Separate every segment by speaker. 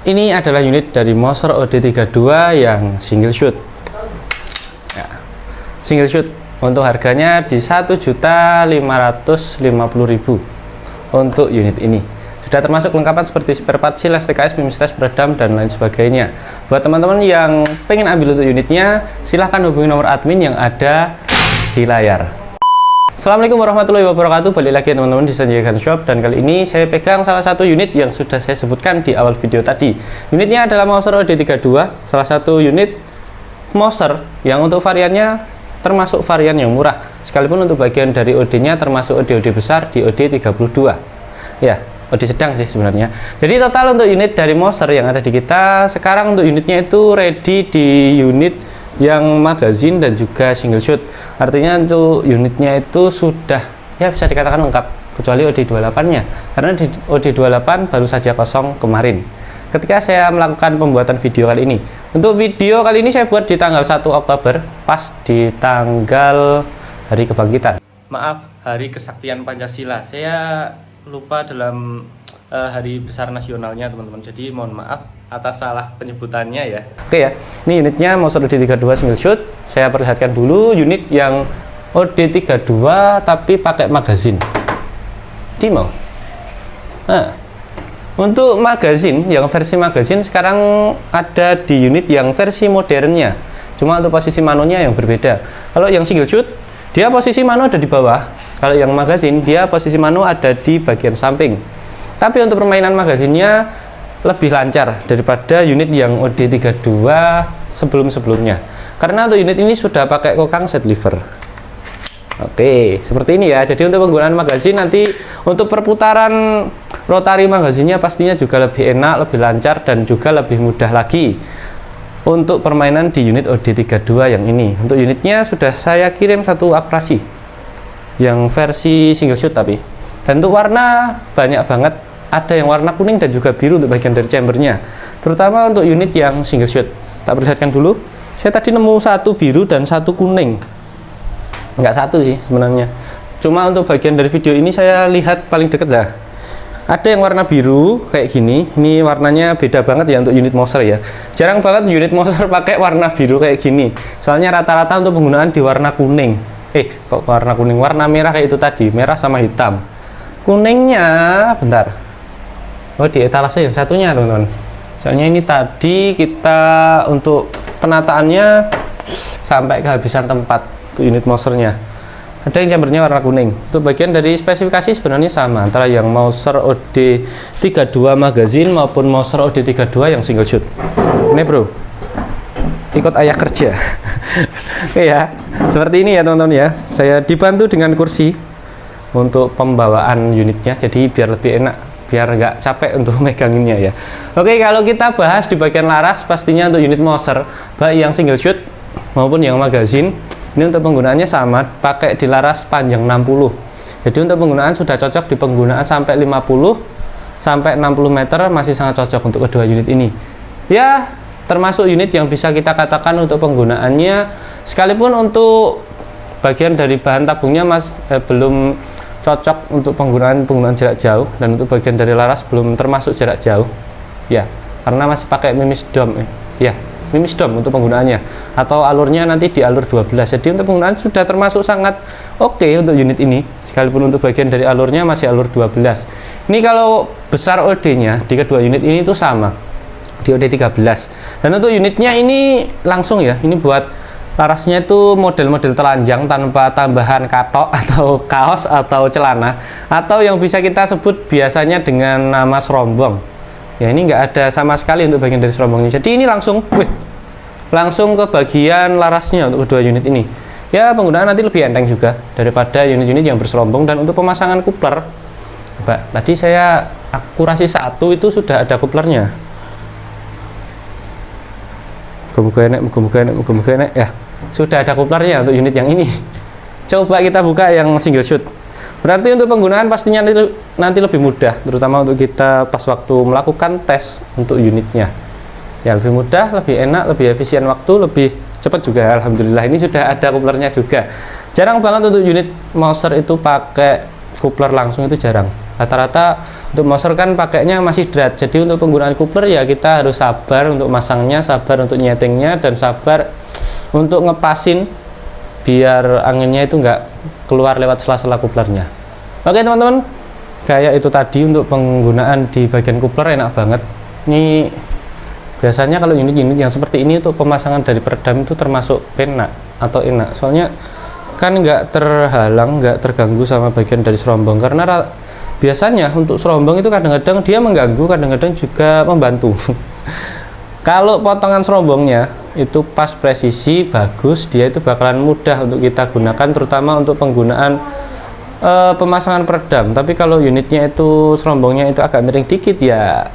Speaker 1: ini adalah unit dari Moser OD32 yang single shoot ya, single shoot. Untuk harganya di 1.550.000 untuk unit ini. Sudah termasuk kelengkapan seperti spare part seal, STKS, MIMS test, peredam, dan lain sebagainya. Buat teman-teman yang pengen ambil untuk unitnya, silahkan hubungi nomor admin yang ada di layar. Assalamualaikum warahmatullahi wabarakatuh. Balik lagi teman-teman di Sanjay Gun Shop, dan kali ini saya pegang salah satu unit yang sudah saya sebutkan di awal video tadi. Unitnya adalah Moser OD32, salah satu unit Moser yang untuk variannya termasuk varian yang murah, sekalipun untuk bagian dari OD-nya termasuk OD besar di OD32 ya, OD sedang sih sebenarnya. Jadi total untuk unit dari Moser yang ada di kita sekarang, untuk unitnya itu ready di unit yang magazine dan juga single shoot. Artinya untuk unitnya itu sudah ya bisa dikatakan lengkap, kecuali OD28 nya, karena di OD28 baru saja kosong kemarin ketika saya melakukan pembuatan video kali ini. Untuk video kali ini saya buat di tanggal 1 Oktober, pas di tanggal Hari Kebangkitan. Maaf, Hari Kesaktian Pancasila. Saya lupa dalam hari besar nasionalnya teman-teman, jadi mohon maaf atas salah penyebutannya ya. Oke ya, ini unitnya Moser OD32 single shoot. Saya perlihatkan dulu unit yang OD32 tapi pakai magazine di mau. Nah, untuk magazine, yang versi magazine sekarang ada di unit yang versi modernnya, cuma untuk posisi manonya yang berbeda. Kalau yang single shoot, dia posisi mano ada di bawah. Kalau yang magazine, dia posisi mano ada di bagian samping. Tapi untuk permainan magazinnya lebih lancar daripada unit yang OD32 sebelum-sebelumnya, karena untuk unit ini sudah pakai kokang set lever. Oke, seperti ini ya. Jadi untuk penggunaan magazin nanti untuk perputaran rotari magazinnya pastinya juga lebih enak, lebih lancar, dan juga lebih mudah lagi untuk permainan di unit OD32 yang ini. Untuk unitnya sudah saya kirim satu akurasi yang versi single shoot tapi. Dan untuk warna banyak banget, ada yang warna kuning dan juga biru untuk bagian dari chambernya, terutama untuk unit yang single shoot. Tak perlihatkan dulu, saya tadi nemu satu biru dan satu kuning. Enggak satu sih sebenarnya, cuma untuk bagian dari video ini saya lihat paling deket dah. Ada yang warna biru kayak gini, ini warnanya beda banget ya untuk unit Moser ya. Jarang banget unit Moser pakai warna biru kayak gini, soalnya rata-rata untuk penggunaan di warna kuning. Kok warna kuning, warna merah kayak itu tadi, merah sama hitam. Kuningnya bentar, oh di etalase yang satunya teman-teman. Soalnya ini tadi kita untuk penataannya sampai kehabisan tempat unit Mosernya. Ada yang chambernya warna kuning. Untuk bagian dari spesifikasi sebenarnya sama antara yang Moser OD32 magazine maupun Moser OD32 yang single shoot. Ini bro, ikut ayah kerja. Oke ya, seperti ini ya teman-teman ya. Saya dibantu dengan kursi untuk pembawaan unitnya, jadi biar lebih enak, biar nggak capek untuk meganginnya ya. Oke, kalau kita bahas di bagian laras, pastinya untuk unit Moser baik yang single shoot maupun yang magazine, ini untuk penggunaannya sama, pakai di laras panjang 60. Jadi untuk penggunaan sudah cocok di penggunaan sampai 50 sampai 60 meter, masih sangat cocok untuk kedua unit ini. Ya, termasuk unit yang bisa kita katakan untuk penggunaannya, sekalipun untuk bagian dari bahan tabungnya belum cocok untuk penggunaan jarak jauh, dan untuk bagian dari laras belum termasuk jarak jauh. Ya, karena masih pakai MIMS dom ya. MIMS dom untuk penggunaannya, atau alurnya nanti di alur 12. Jadi untuk penggunaan sudah termasuk sangat oke untuk unit ini, sekalipun untuk bagian dari alurnya masih alur 12. Ini kalau besar OD-nya di kedua unit ini itu sama di OD13. Dan untuk unitnya ini langsung ya, ini buat larasnya itu model-model telanjang tanpa tambahan katok atau kaos atau celana, atau yang bisa kita sebut biasanya dengan nama serombong. Ya, ini nggak ada sama sekali untuk bagian dari serombongnya. Jadi ini langsung ke bagian larasnya untuk kedua unit ini. Ya, penggunaan nanti lebih enteng juga daripada unit-unit yang berserombong. Dan untuk pemasangan kupler, tadi saya akurasi 1 itu sudah ada kuplernya. Muga-muga enak ya. Sudah ada kuplernya untuk unit yang ini. Coba kita buka yang single shoot. Berarti untuk penggunaan pastinya nanti lebih mudah, terutama untuk kita pas waktu melakukan tes untuk unitnya. Ya, lebih mudah, lebih enak, lebih efisien waktu, lebih cepat juga. Alhamdulillah, ini sudah ada kuplernya juga. Jarang banget untuk unit Moser itu pakai kupler langsung, itu jarang. Rata-rata untuk Moser kan pakainya masih drat, jadi untuk penggunaan coupler ya kita harus sabar untuk masangnya, sabar untuk nyetingnya, dan sabar untuk ngepasin biar anginnya itu nggak keluar lewat sela-sela couplernya. Oke teman-teman, kayak itu tadi untuk penggunaan di bagian coupler enak banget. Ini biasanya kalau unit-unit yang seperti ini untuk pemasangan dari peredam itu termasuk enak atau enak, soalnya kan nggak terhalang, nggak terganggu sama bagian dari serombong. Karena biasanya untuk serombong itu kadang-kadang dia mengganggu, kadang-kadang juga membantu. Kalau potongan serombongnya itu pas presisi bagus, dia itu bakalan mudah untuk kita gunakan, terutama untuk penggunaan pemasangan peredam. Tapi kalau unitnya itu serombongnya itu agak miring dikit ya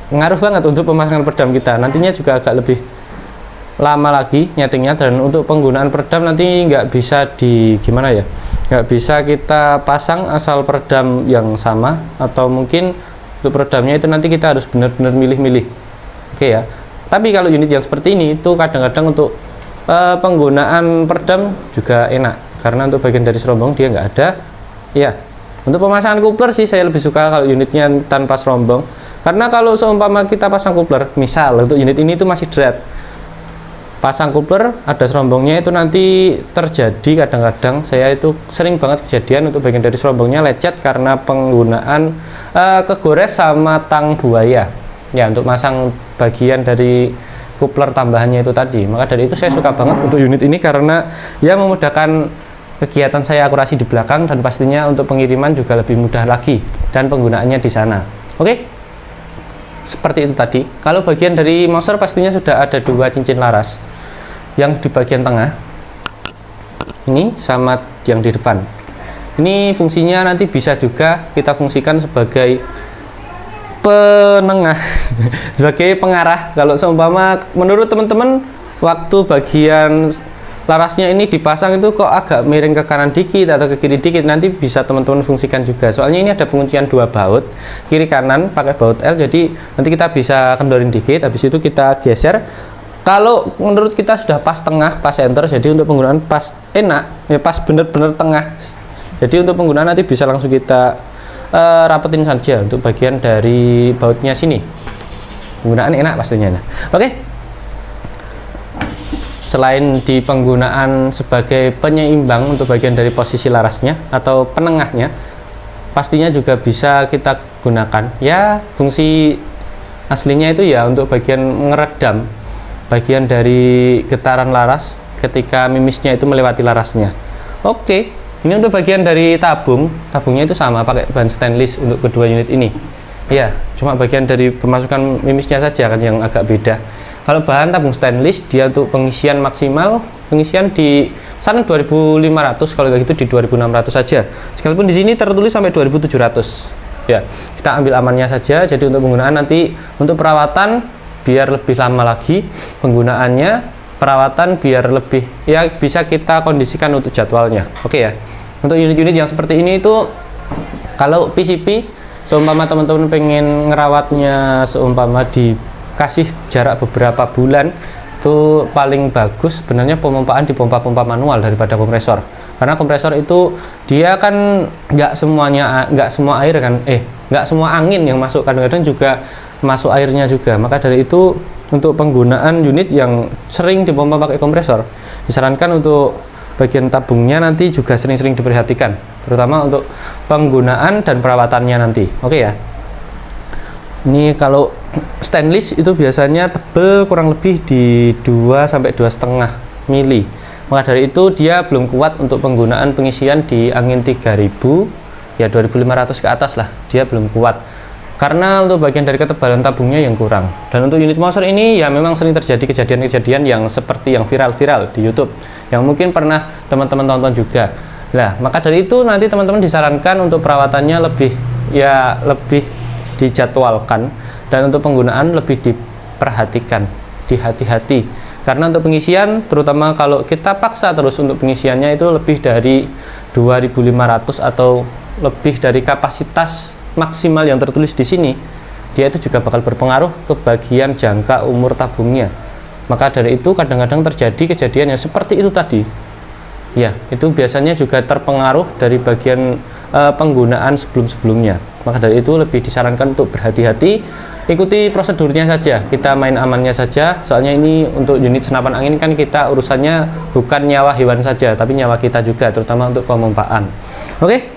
Speaker 1: ngaruh banget untuk pemasangan peredam kita, nantinya juga agak lebih lama lagi nyetingnya. Dan untuk penggunaan peredam nanti nggak bisa gimana ya, nggak bisa kita pasang asal peredam yang sama, atau mungkin untuk peredamnya itu nanti kita harus benar-benar milih-milih. Oke ya, tapi kalau unit yang seperti ini itu kadang-kadang untuk penggunaan peredam juga enak, karena untuk bagian dari serombong dia nggak ada ya. Untuk pemasangan coupler sih saya lebih suka kalau unitnya tanpa serombong, karena kalau seumpama kita pasang coupler, misal untuk unit ini itu masih drat, pasang coupler ada serombongnya, itu nanti terjadi kadang-kadang, saya itu sering banget kejadian untuk bagian dari serombongnya lecet karena penggunaan kegores sama tang buaya ya, untuk masang bagian dari coupler tambahannya itu tadi. Maka dari itu saya suka banget untuk unit ini, karena ya memudahkan kegiatan saya akurasi di belakang, dan pastinya untuk pengiriman juga lebih mudah lagi dan penggunaannya di sana. Oke, seperti itu tadi. Kalau bagian dari Moser pastinya sudah ada 2 cincin laras, yang di bagian tengah ini sama yang di depan. Ini fungsinya nanti bisa juga kita fungsikan sebagai penengah sebagai pengarah. Kalau seumpama menurut teman-teman waktu bagian larasnya ini dipasang itu kok agak miring ke kanan dikit atau ke kiri dikit, nanti bisa teman-teman fungsikan juga. Soalnya ini ada penguncian 2 baut kiri kanan pakai baut L, jadi nanti kita bisa kendorin dikit, habis itu kita geser. Kalau menurut kita sudah pas tengah, pas center, jadi untuk penggunaan pas enak ya, pas bener-bener tengah, jadi untuk penggunaan nanti bisa langsung kita rapetin saja untuk bagian dari bautnya sini, penggunaan enak pastinya. Oke, selain di penggunaan sebagai penyeimbang untuk bagian dari posisi larasnya atau penengahnya, pastinya juga bisa kita gunakan ya, fungsi aslinya itu ya untuk bagian ngeredam bagian dari getaran laras ketika mimisnya itu melewati larasnya. Oke, ini untuk bagian dari tabungnya itu sama, pakai bahan stainless untuk kedua unit ini ya, cuma bagian dari pemasukan mimisnya saja kan yang agak beda. Kalau bahan tabung stainless, dia untuk pengisian maksimal, pengisian di sana 2500, kalau kayak gitu di 2600 saja. Sekalipun di sini tertulis sampai 2700. Ya, kita ambil amannya saja. Jadi untuk penggunaan nanti untuk perawatan biar lebih lama lagi penggunaannya, perawatan biar lebih ya bisa kita kondisikan untuk jadwalnya. Oke ya. Untuk unit-unit yang seperti ini itu kalau PCP seumpama teman-teman pengen ngerawatnya, seumpama dikasih jarak beberapa bulan, itu paling bagus sebenarnya pemompaan di pompa-pompa manual daripada kompresor. Karena kompresor itu dia kan nggak semua air kan, nggak semua angin yang masuk, kadang-kadang juga masuk airnya juga. Maka dari itu untuk penggunaan unit yang sering dipompa pakai kompresor, disarankan untuk bagian tabungnya nanti juga sering-sering diperhatikan, terutama untuk penggunaan dan perawatannya nanti. Oke ya. Ini kalau stainless itu biasanya tebel kurang lebih di 2 sampai 2,5 mili. Maka dari itu dia belum kuat untuk penggunaan pengisian di angin 3000 ya, 2500 ke atas lah, dia belum kuat. Karena untuk bagian dari ketebalan tabungnya yang kurang. Dan untuk unit Moser ini ya memang sering terjadi kejadian-kejadian yang seperti yang viral-viral di YouTube, yang mungkin pernah teman-teman tonton juga. Nah, maka dari itu nanti teman-teman disarankan untuk perawatannya lebih dijadwalkan, dan untuk penggunaan lebih diperhatikan, dihati-hati. Karena untuk pengisian, terutama kalau kita paksa terus untuk pengisiannya itu lebih dari 2500 atau lebih dari kapasitas maksimal yang tertulis di sini, dia itu juga bakal berpengaruh ke bagian jangka umur tabungnya. Maka dari itu kadang-kadang terjadi kejadian yang seperti itu tadi. Ya, itu biasanya juga terpengaruh dari bagian penggunaan sebelum-sebelumnya. Maka dari itu lebih disarankan untuk berhati-hati, ikuti prosedurnya saja, kita main amannya saja. Soalnya ini untuk unit senapan angin kan kita urusannya bukan nyawa hewan saja, tapi nyawa kita juga, terutama untuk pemompaan. Oke,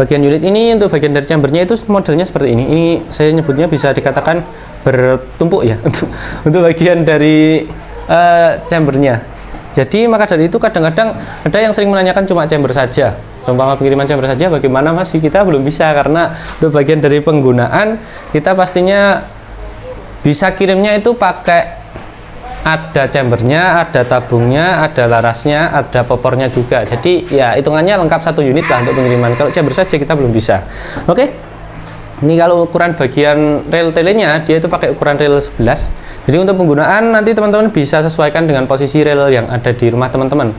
Speaker 1: bagian unit ini untuk bagian dari chambernya itu modelnya seperti ini. Ini saya nyebutnya bisa dikatakan bertumpuk ya untuk bagian dari chambernya. Jadi maka dari itu kadang-kadang ada yang sering menanyakan cuma chamber saja, seumpama pengiriman chamber saja bagaimana Mas? Kita belum bisa, karena untuk bagian dari penggunaan kita pastinya bisa kirimnya itu pakai ada chambernya, ada tabungnya, ada larasnya, ada popornya juga. Jadi ya hitungannya lengkap satu unit lah untuk pengiriman. Kalau chamber saja kita belum bisa. Oke, ini kalau ukuran bagian rel telenya dia itu pakai ukuran rel 11. Jadi untuk penggunaan nanti teman-teman bisa sesuaikan dengan posisi rel yang ada di rumah teman-teman.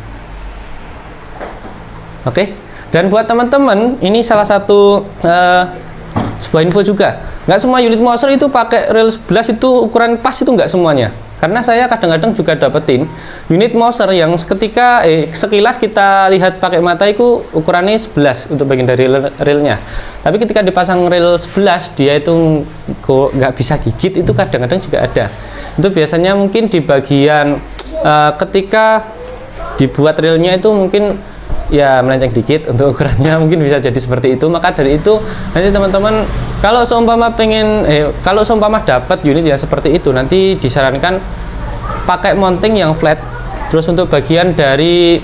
Speaker 1: Oke, dan buat teman-teman ini salah satu sebuah info juga. Nggak semua unit Moser itu pakai rel 11 itu ukuran pas, itu nggak semuanya. Karena saya kadang-kadang juga dapetin unit Moser yang sekilas kita lihat pakai mata itu ukurannya 11 untuk bagian dari relnya. Tapi ketika dipasang rel 11 dia itu kok nggak bisa gigit, itu kadang-kadang juga ada. Itu biasanya mungkin di bagian ketika dibuat relnya itu mungkin ya melenceng dikit untuk ukurannya, mungkin bisa jadi seperti itu. Maka dari itu nanti teman-teman kalau seumpama dapat unit yang seperti itu, nanti disarankan pakai mounting yang flat. Terus untuk bagian dari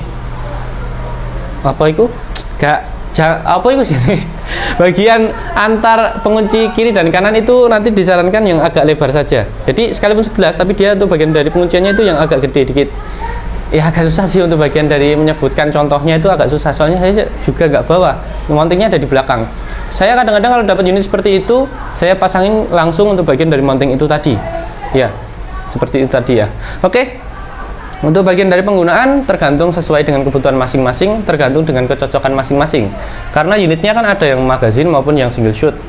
Speaker 1: bagian antar pengunci kiri dan kanan itu nanti disarankan yang agak lebar saja. Jadi sekalipun 11 tapi dia untuk bagian dari pengunciannya itu yang agak gede dikit. Ya agak susah sih untuk bagian dari menyebutkan contohnya, itu agak susah soalnya saya juga nggak bawa, mountingnya ada di belakang. Saya kadang-kadang kalau dapat unit seperti itu saya pasangin langsung untuk bagian dari mounting itu tadi ya, seperti itu tadi ya. Oke, untuk bagian dari penggunaan tergantung sesuai dengan kebutuhan masing-masing, tergantung dengan kecocokan masing-masing, karena unitnya kan ada yang magazine maupun yang single shot.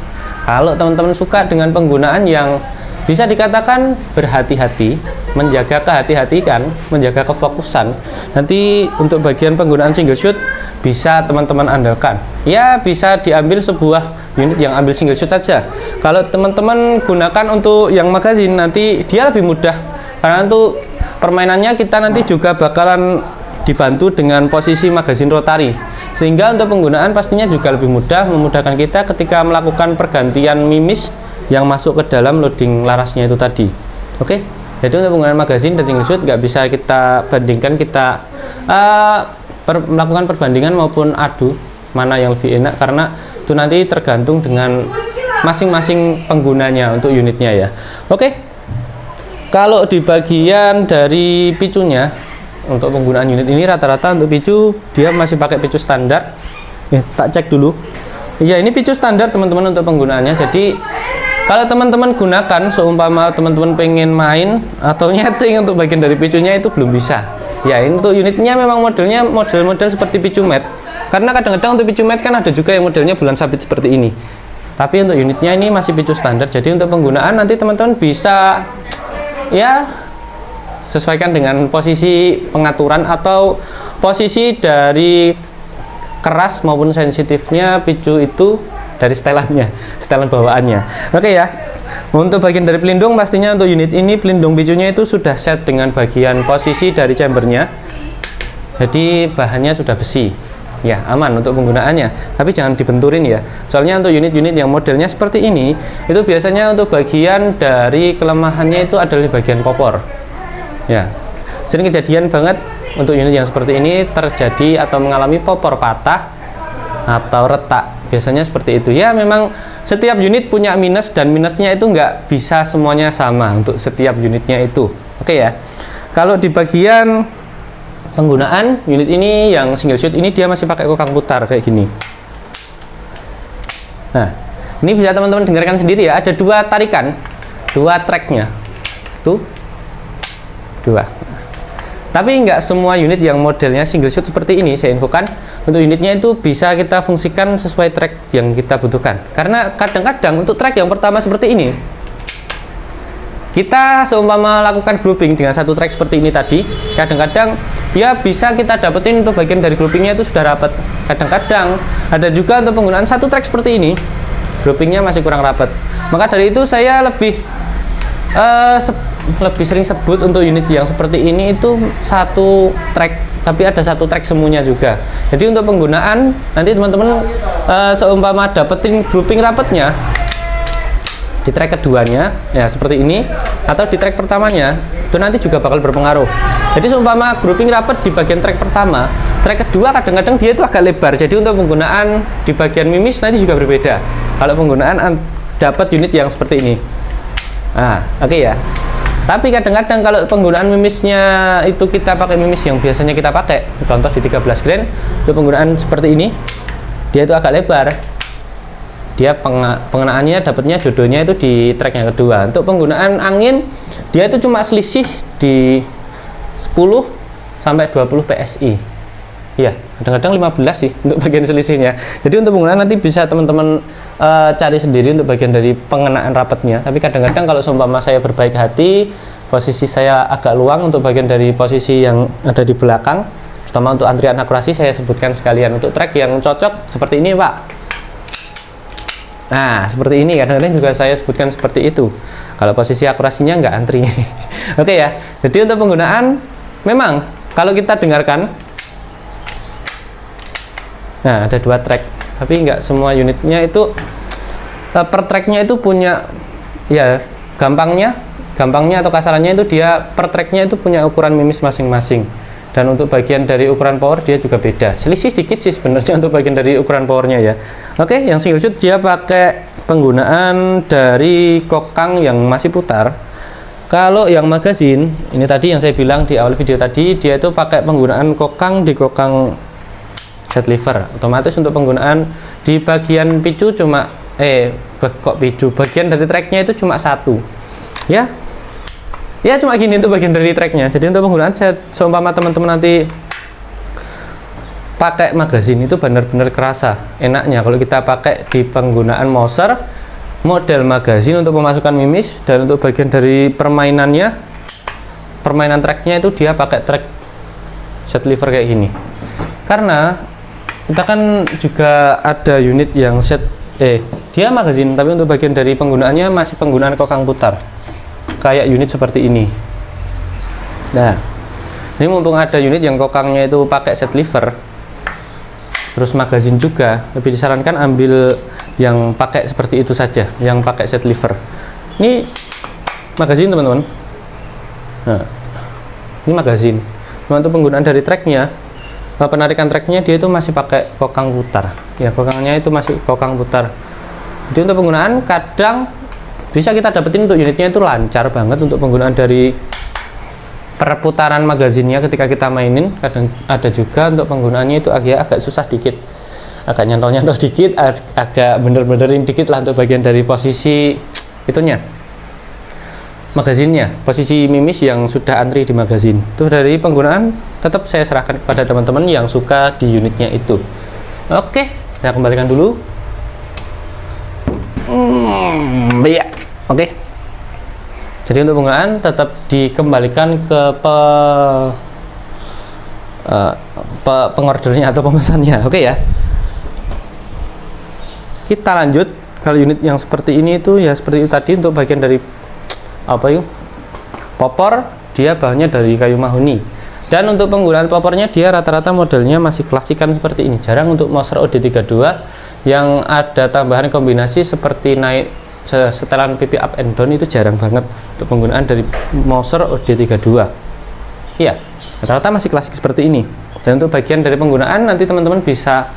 Speaker 1: Kalau teman-teman suka dengan penggunaan yang bisa dikatakan berhati-hati, menjaga kehati-hatian, menjaga kefokusan, nanti untuk bagian penggunaan single shot bisa teman-teman andalkan. Ya bisa diambil sebuah unit yang ambil single shot saja. Kalau teman-teman gunakan untuk yang magazine nanti dia lebih mudah, karena untuk permainannya kita nanti juga bakalan dibantu dengan posisi magazine rotari, sehingga untuk penggunaan pastinya juga lebih mudah, memudahkan kita ketika melakukan pergantian mimis yang masuk ke dalam loading larasnya itu tadi. Oke, jadi untuk penggunaan magazine dan single shot nggak bisa kita bandingkan, kita melakukan perbandingan maupun adu mana yang lebih enak, karena itu nanti tergantung dengan masing-masing penggunanya untuk unitnya ya. Oke, kalau di bagian dari picunya untuk penggunaan unit ini rata-rata untuk picu dia masih pakai picu standar. Tak cek dulu. Iya, ini picu standar teman-teman untuk penggunaannya. Jadi kalau teman-teman gunakan seumpama teman-teman pengen main atau nyeting untuk bagian dari picunya itu belum bisa. Ya, ini untuk unitnya memang modelnya model-model seperti picu mat. Karena kadang-kadang untuk picu mat kan ada juga yang modelnya bulan sabit seperti ini. Tapi untuk unitnya ini masih picu standar. Jadi untuk penggunaan nanti teman-teman bisa ya sesuaikan dengan posisi pengaturan atau posisi dari keras maupun sensitifnya picu itu dari setelannya, setelan bawaannya. Oke ya. Untuk bagian dari pelindung pastinya untuk unit ini pelindung picunya itu sudah set dengan bagian posisi dari chambernya. Jadi bahannya sudah besi. Ya, aman untuk penggunaannya. Tapi jangan dibenturin ya. Soalnya untuk unit-unit yang modelnya seperti ini, itu biasanya untuk bagian dari kelemahannya itu adalah di bagian kopor. Ya. Sering kejadian banget untuk unit yang seperti ini terjadi atau mengalami popor patah atau retak. Biasanya seperti itu ya. Memang setiap unit punya minus, dan minusnya itu nggak bisa semuanya sama untuk setiap unitnya itu. Oke ya. Kalau di bagian penggunaan unit ini yang single shot ini dia masih pakai kokang putar kayak gini. Nah, ini bisa teman-teman dengarkan sendiri ya, ada dua tarikan, dua tracknya tuh, dua. Tapi nggak semua unit yang modelnya single shot seperti ini saya infokan, untuk unitnya itu bisa kita fungsikan sesuai track yang kita butuhkan. Karena kadang-kadang untuk track yang pertama seperti ini, kita seumpama melakukan grouping dengan satu track seperti ini tadi, kadang-kadang ya bisa kita dapetin untuk bagian dari groupingnya itu sudah rapat. Kadang-kadang ada juga untuk penggunaan satu track seperti ini, groupingnya masih kurang rapat. Maka dari itu saya lebih sering sebut untuk unit yang seperti ini itu satu track, tapi ada satu track semuanya juga. Jadi untuk penggunaan nanti teman-teman seumpama dapetin grouping rapatnya di track keduanya ya seperti ini, atau di track pertamanya, itu nanti juga bakal berpengaruh. Jadi seumpama grouping rapat di bagian track pertama, track kedua kadang-kadang dia itu agak lebar. Jadi untuk penggunaan di bagian mimis nanti juga berbeda kalau penggunaan dapat unit yang seperti ini. Nah, oke ya. Tapi kadang-kadang kalau penggunaan mimisnya itu kita pakai mimis yang biasanya kita pakai, contoh di 13 grain, untuk penggunaan seperti ini, dia itu agak lebar. Dia pengenaannya dapatnya jodohnya itu di track yang kedua. Untuk penggunaan angin, dia itu cuma selisih di 10 sampai 20 PSI. Iya, kadang-kadang 15 sih untuk bagian selisihnya. Jadi untuk penggunaan nanti bisa teman-teman cari sendiri untuk bagian dari pengenaan rapatnya. Tapi kadang-kadang kalau seumpama saya berbaik hati, posisi saya agak luang untuk bagian dari posisi yang ada di belakang, terutama untuk antrian akurasi, saya sebutkan sekalian untuk track yang cocok seperti ini, Pak. Nah, seperti ini kadang-kadang juga saya sebutkan seperti itu. Kalau posisi akurasinya nggak antri. Oke ya. Jadi untuk penggunaan, memang kalau kita dengarkan, nah ada dua track, tapi nggak semua unitnya itu per tracknya itu punya, ya gampangnya atau kasarannya itu dia per tracknya itu punya ukuran mimis masing-masing. Dan untuk bagian dari ukuran power dia juga beda. Selisih dikit sih sebenarnya untuk bagian dari ukuran powernya ya. Oke, yang single shoot dia pakai penggunaan dari kokang yang masih putar. Kalau yang magazin, ini tadi yang saya bilang di awal video tadi, dia itu pakai penggunaan kokang di kokang set lever. Otomatis untuk penggunaan di bagian picu cuma bagian dari tracknya itu cuma satu. Ya cuma gini untuk bagian dari tracknya. Jadi untuk penggunaan set, seumpama teman-teman nanti pakai magazin itu benar-benar kerasa enaknya kalau kita pakai di penggunaan Mouser model magazin untuk pemasukan mimis. Dan untuk bagian dari permainan tracknya itu dia pakai track set lever kayak gini, karena kita kan juga ada unit yang dia magazin tapi untuk bagian dari penggunaannya masih penggunaan kokang putar kayak unit seperti ini. Nah, ini mumpung ada unit yang kokangnya itu pakai set lever terus magazin juga, lebih disarankan ambil yang pakai seperti itu saja, yang pakai set lever. Ini magazin teman-teman. Nah, ini magazin. Cuma untuk penggunaan dari tracknya, penarikan tracknya dia itu masih pakai kokang putar. Ya, kokangnya itu masih kokang putar. Jadi untuk penggunaan kadang bisa kita dapetin untuk unitnya itu lancar banget untuk penggunaan dari perputaran magazinnya ketika kita mainin. Kadang ada juga untuk penggunaannya itu agak susah dikit, agak nyantol dikit, agak bener-benerin dikit lah untuk bagian dari posisi itunya magazinnya, posisi mimis yang sudah antri di magazin. Itu dari penggunaan tetap saya serahkan kepada teman-teman yang suka di unitnya itu. Oke, saya kembalikan dulu. Iya. Oke. Jadi untuk penggunaan tetap dikembalikan ke pengordernya atau pemesannya. Oke ya. Kita lanjut. Kalau unit yang seperti ini itu ya seperti itu tadi untuk bagian dari popor, dia bahannya dari kayu mahoni. Dan untuk penggunaan popornya dia rata-rata modelnya masih klasikan seperti ini. Jarang untuk Mouser OD32 yang ada tambahan kombinasi seperti naik setelan PP up and down, itu jarang banget untuk penggunaan dari Mouser OD32. Iya, rata-rata masih klasik seperti ini. Dan untuk bagian dari penggunaan nanti teman-teman bisa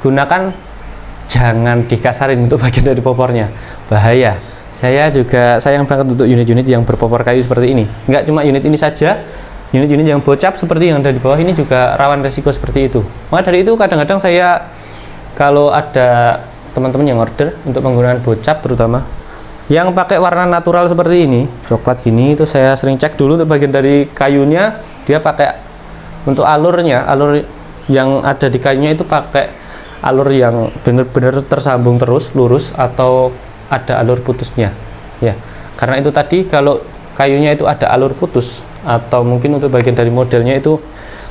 Speaker 1: gunakan, jangan dikasarin untuk bagian dari popornya, bahaya. Saya juga sayang banget untuk unit-unit yang berpopor kayu seperti ini. Nggak cuma unit ini saja, unit-unit yang bocap seperti yang ada di bawah ini juga rawan resiko seperti itu. Maka dari itu kadang-kadang saya kalau ada teman-teman yang order untuk penggunaan bocap terutama yang pakai warna natural seperti ini, coklat gini, itu saya sering cek dulu untuk bagian dari kayunya, dia pakai untuk alurnya, alur yang ada di kayunya itu pakai alur yang benar-benar tersambung terus lurus atau ada alur putusnya ya. Karena itu tadi kalau kayunya itu ada alur putus atau mungkin untuk bagian dari modelnya itu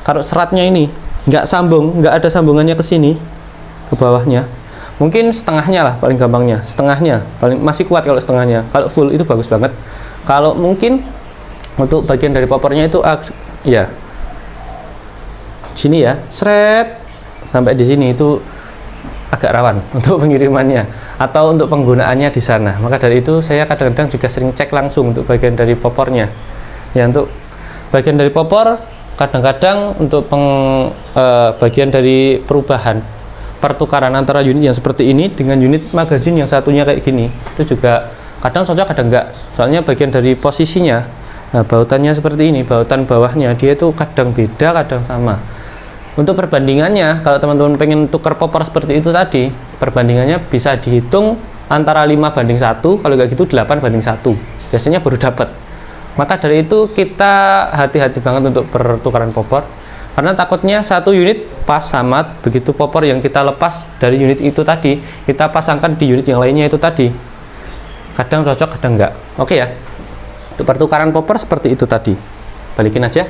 Speaker 1: kalau seratnya ini nggak sambung, nggak ada sambungannya ke sini, ke bawahnya, mungkin setengahnya lah paling gampangnya, setengahnya paling masih kuat. Kalau setengahnya, kalau full itu bagus banget. Kalau mungkin untuk bagian dari popornya itu ya sini ya, seret sampai di sini itu agak rawan untuk pengirimannya atau untuk penggunaannya di sana. Maka dari itu saya kadang-kadang juga sering cek langsung untuk bagian dari popornya. Ya, untuk bagian dari popor kadang-kadang untuk bagian dari perubahan pertukaran antara unit yang seperti ini dengan unit magazin yang satunya kayak gini, itu juga kadang cocok kadang enggak. Soalnya bagian dari posisinya, nah bautannya seperti ini, bautan bawahnya dia itu kadang beda kadang sama. Untuk perbandingannya, kalau teman-teman pengen tukar popor seperti itu tadi, perbandingannya bisa dihitung antara 5:1, kalau nggak gitu 8:1 biasanya baru dapat. Maka dari itu kita hati-hati banget untuk pertukaran popor, karena takutnya satu unit pas sama, begitu popor yang kita lepas dari unit itu tadi kita pasangkan di unit yang lainnya itu tadi, kadang cocok kadang enggak. Oke ya, untuk pertukaran popor seperti itu tadi, balikin aja.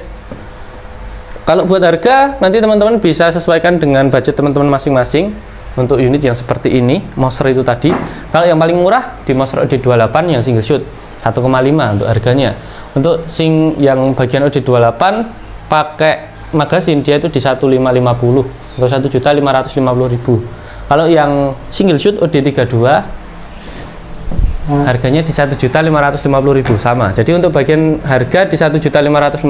Speaker 1: Kalau buat harga nanti teman-teman bisa sesuaikan dengan budget teman-teman masing-masing. Untuk unit yang seperti ini Moser itu tadi, kalau yang paling murah di Moser OD28 yang single shoot 1,5 untuk harganya. Untuk yang bagian OD28 pakai magazin dia itu di 1.550 atau 1.550.000. Kalau yang single shoot OD32 harganya di 1.550.000 sama. Jadi untuk bagian harga di 1.550.000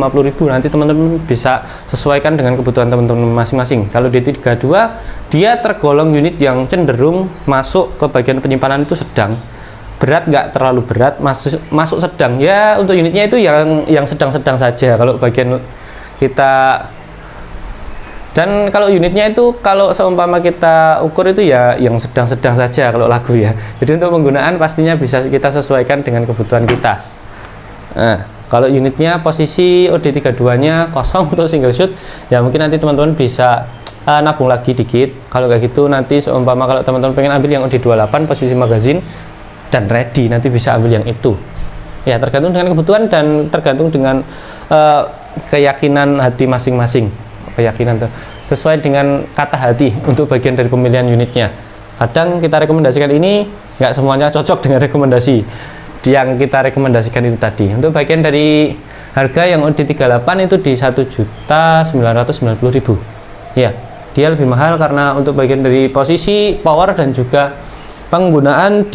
Speaker 1: nanti teman-teman bisa sesuaikan dengan kebutuhan teman-teman masing-masing. Kalau D32 dia tergolong unit yang cenderung masuk ke bagian penyimpanan itu sedang. Berat, nggak terlalu berat, masuk sedang ya. Untuk unitnya itu yang sedang-sedang saja kalau bagian kita. Dan kalau unitnya itu kalau seumpama kita ukur itu ya yang sedang-sedang saja kalau lagu ya. Jadi untuk penggunaan pastinya bisa kita sesuaikan dengan kebutuhan kita. Nah, kalau unitnya posisi OD32 nya kosong untuk single shoot, ya mungkin nanti teman-teman bisa nabung lagi dikit. Kalau kayak gitu nanti seumpama kalau teman-teman pengen ambil yang OD28 posisi magazin dan ready, nanti bisa ambil yang itu. Ya tergantung dengan kebutuhan dan tergantung dengan keyakinan hati masing-masing. Keyakinan tuh sesuai dengan kata hati untuk bagian dari pemilihan unitnya. Kadang kita rekomendasikan ini nggak semuanya cocok dengan rekomendasi yang kita rekomendasikan itu tadi. Untuk bagian dari harga yang OD38 itu di 1.990.000. Ya, dia lebih mahal karena untuk bagian dari posisi power dan juga penggunaan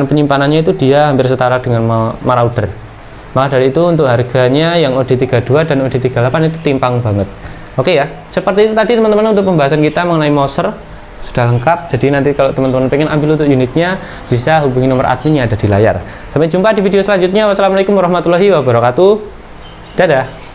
Speaker 1: penyimpanannya itu dia hampir setara dengan Marauder. Maka dari itu untuk harganya yang OD32 dan OD38 itu timpang banget. Oke ya, seperti itu tadi teman-teman untuk pembahasan kita mengenai Moser sudah lengkap. Jadi nanti kalau teman-teman pengen ambil untuk unitnya bisa hubungi nomor adminnya ada di layar. Sampai jumpa di video selanjutnya. Wassalamualaikum warahmatullahi wabarakatuh. Dadah.